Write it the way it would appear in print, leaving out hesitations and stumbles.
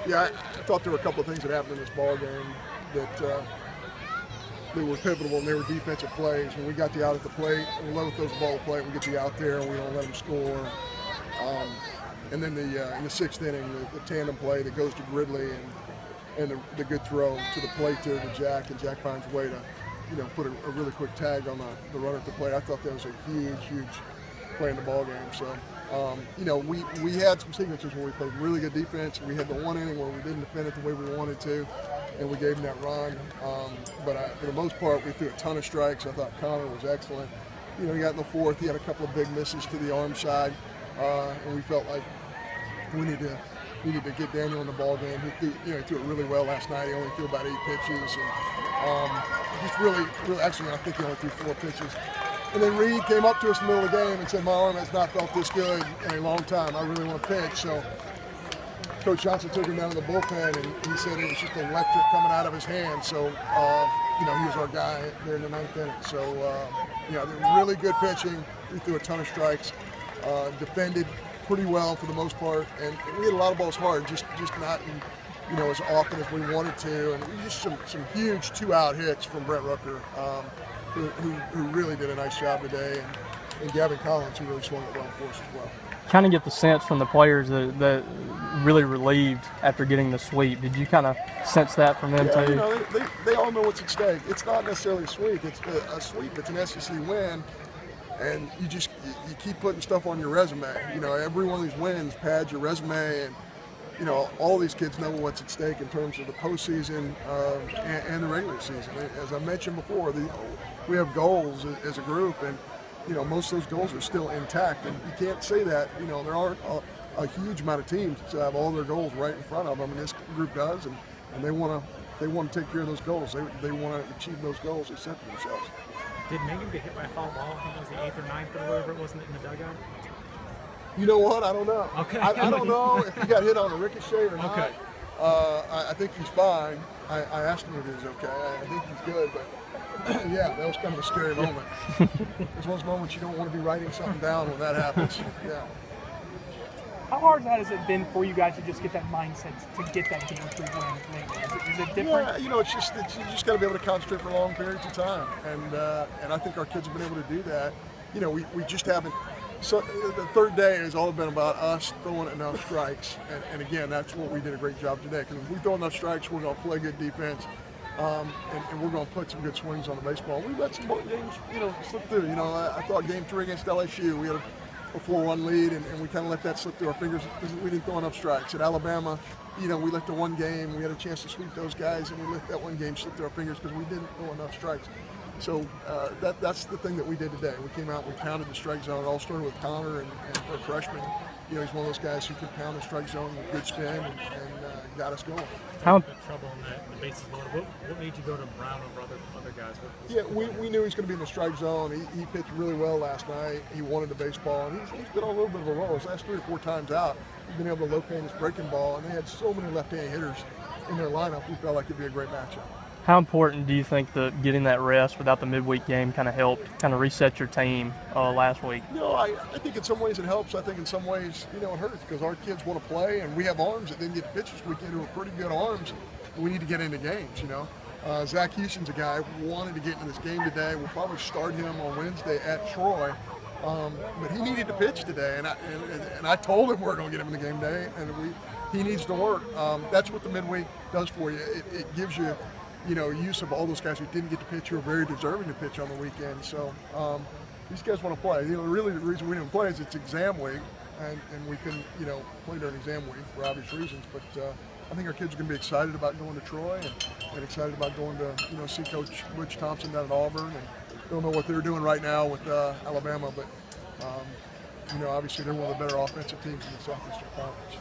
Yeah, I thought there were a couple of things that happened in this ball game that they were pivotal, and they were defensive plays. When we got the out at the plate, we let them throw the ball at the plate, we get the out there, and we don't let them score. And then in the sixth inning, the tandem play that goes to Gridley and the good throw to the plate there to Jack, and Jack finds a way to, put a really quick tag on the runner at the plate. I thought that was a huge play in the ball game. So, we had some signatures where we played really good defense. We had the one inning where we didn't defend it the way we wanted to, and we gave them that run. But for the most part, we threw a ton of strikes. I thought Connor was excellent. He got in the fourth. He had a couple of big misses to the arm side, and we felt like we needed to get Daniel in the ball game. He threw it really well last night. He only threw about 8 pitches, and just really, actually, I think he only threw 4 pitches. And then Reed came up to us in the middle of the game and said, "My arm has not felt this good in a long time. I really want to pitch." So Coach Johnson took him down to the bullpen, and he said it was just electric coming out of his hand. So, he was our guy there in the 9th inning. So, really good pitching. We threw a ton of strikes, defended pretty well for the most part, and we hit a lot of balls hard, just not as often as we wanted to. And just some huge 2-out hits from Brent Rucker, who really did a nice job today, and Gavin Collins, who really swung it well for us as well. Kind of get the sense from the players that really relieved after getting the sweep. Did you kind of sense that from them too? They all know what's at stake. It's not necessarily a sweep. It's a sweep. It's an SEC win, and you keep putting stuff on your resume. Every one of these wins pads your resume, and all these kids know what's at stake in terms of the postseason and the regular season. As I mentioned before, we have goals as a group, and most of those goals are still intact. And you can't say that. There aren't a huge amount of teams that have all their goals right in front of them, and this group does, and they want to take care of those goals. They want to achieve those goals they set for themselves. Did Megan get hit by a foul ball? I think it was the 8th or 9th or whatever it was in the dugout. You know what? I don't know. Okay. I don't know if he got hit on a ricochet or not. Okay. I think he's fine. I asked him if he was okay. I think he's good, but yeah, that was kind of a scary moment. It's one of those moments you don't want to be writing something down when that happens. Yeah. How hard has it been for you guys to just get that mindset to get that game 3 win? Is it different? Yeah, you just got to be able to concentrate for long periods of time, and I think our kids have been able to do that. We just haven't. So the third day has all been about us throwing enough strikes, and again, that's what we did a great job today. Because if we throw enough strikes, we're going to play good defense, and we're going to put some good swings on the baseball. We let some games, slip through. I thought Game 3 against LSU, we had a 4-1 lead, and we kind of let that slip through our fingers because we didn't throw enough strikes. At Alabama, we let the one game, we had a chance to sweep those guys, and we let that one game slip through our fingers because we didn't throw enough strikes. So that's the thing that we did today. We came out, we pounded the strike zone. It all started with Connor, and for a freshman, he's one of those guys who could pound the strike zone with good spin and got us going. How trouble in the bases loaded? What made you go to Brown over other guys? Yeah, we knew he was going to be in the strike zone. He pitched really well last night. He wanted the baseball, and he's been on a little bit of a roll. His last 3 or 4 times out, he's been able to locate his breaking ball, and they had so many left-handed hitters in their lineup. We felt like it'd be a great matchup. How important do you think that getting that rest without the midweek game kind of helped kind of reset your team last week? I think in some ways it helps. I think in some ways, it hurts because our kids want to play, and we have arms that didn't get to pitch this weekend who are pretty good arms. We need to get into games, Zach Houston's a guy who wanted to get into this game today. We'll probably start him on Wednesday at Troy. But he needed to pitch today, and I told him we're going to get him in the game day, and he needs to work. That's what the midweek does for you. It gives you use of all those guys who didn't get to pitch, who are very deserving to pitch on the weekend. So these guys want to play. Really the reason we didn't play is it's exam week, and we can, play during exam week for obvious reasons. But I think our kids are going to be excited about going to Troy and excited about going to, see Coach Butch Thompson down at Auburn. And don't know what they're doing right now with Alabama, but, obviously they're one of the better offensive teams in the Southeastern Conference.